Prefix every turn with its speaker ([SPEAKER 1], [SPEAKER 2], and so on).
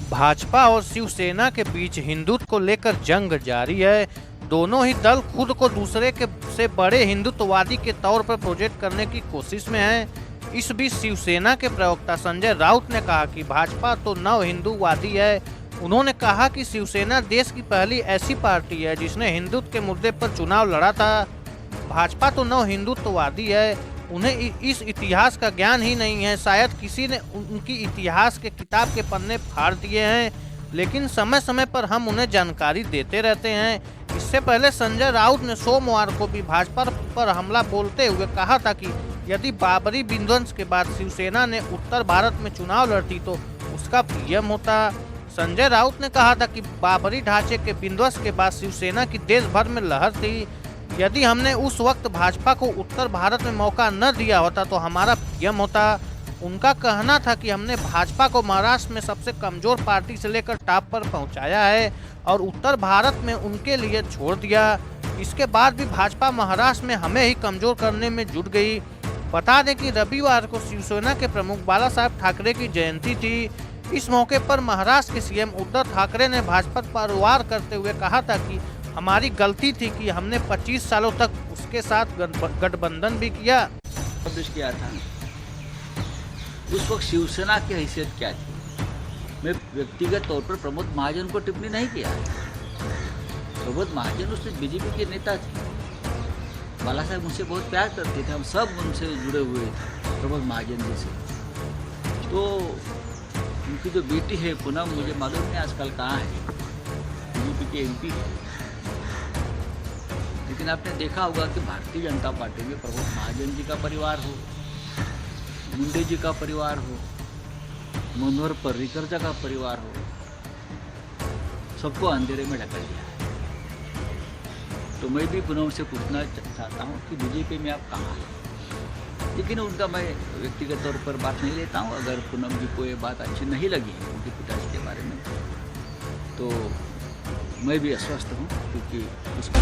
[SPEAKER 1] भाजपा और शिवसेना के बीच हिंदुत्व को लेकर जंग जारी है। दोनों ही दल खुद को दूसरे के से बड़े हिंदुत्ववादी के तौर पर प्रोजेक्ट करने की कोशिश में हैं। इस बीच शिवसेना के प्रवक्ता संजय राउत ने कहा कि भाजपा तो नव हिंदूवादी है। उन्होंने कहा कि शिवसेना देश की पहली ऐसी पार्टी है जिसने हिंदुत्व के मुद्दे पर चुनाव लड़ा था। भाजपा तो नव हिंदुत्ववादी है, उन्हें इस इतिहास का ज्ञान ही नहीं है। शायद किसी ने उनकी इतिहास के किताब के पन्ने फाड़ दिए हैं, लेकिन समय समय पर हम उन्हें जानकारी देते रहते हैं। इससे पहले संजय राउत ने सोमवार को भी भाजपा पर हमला बोलते हुए कहा था कि यदि बाबरी विध्वंस के बाद शिवसेना ने उत्तर भारत में चुनाव लड़ती तो उसका पीएम होता। संजय राउत ने कहा था कि बाबरी ढांचे के विध्वंस के बाद शिवसेना की देश भर में लहर थी। यदि हमने उस वक्त भाजपा को उत्तर भारत में मौका न दिया होता तो हमारा पीएम होता। उनका कहना था कि हमने भाजपा को महाराष्ट्र में सबसे कमजोर पार्टी से लेकर टॉप पर पहुंचाया है और उत्तर भारत में उनके लिए छोड़ दिया। इसके बाद भी भाजपा महाराष्ट्र में हमें ही कमजोर करने में जुट गई। बता दें कि रविवार को शिवसेना के प्रमुख बाला साहब ठाकरे की जयंती थी। इस मौके पर महाराष्ट्र के सीएम उद्धव ठाकरे ने भाजपा पर वार करते हुए कहा था कि हमारी गलती थी कि हमने 25 सालों तक उसके साथ गठबंधन भी किया।
[SPEAKER 2] किया था उस वक्त शिवसेना की हैसियत क्या थी। मैं व्यक्तिगत तौर पर प्रमोद महाजन को टिप्पणी नहीं किया। प्रमोद महाजन उससे बीजेपी के नेता थे। बाला साहब मुझसे बहुत प्यार करते थे, हम सब उनसे जुड़े हुए थे प्रमोद महाजन जी से। तो उनकी जो बेटी है पूनम, मुझे मालूम नहीं आजकल कहाँ है, बीजेपी के एमपी है। लेकिन आपने देखा होगा कि भारतीय जनता पार्टी में प्रमोद महाजन जी का परिवार हो, मुंडे जी का परिवार हो, मनोहर पर्रिकर का परिवार हो, सबको अंधेरे में ढकल दिया है। तो मैं भी पूनम से पूछना चाहता हूँ कि बीजेपी में आप कहाँ हैं। लेकिन उनका मैं व्यक्तिगत तौर पर बात नहीं लेता हूँ। अगर पूनम जी को ये बात अच्छी नहीं लगी है उनके पिताजी के बारे में, तो मैं भी अस्वस्थ हूँ, क्योंकि उसको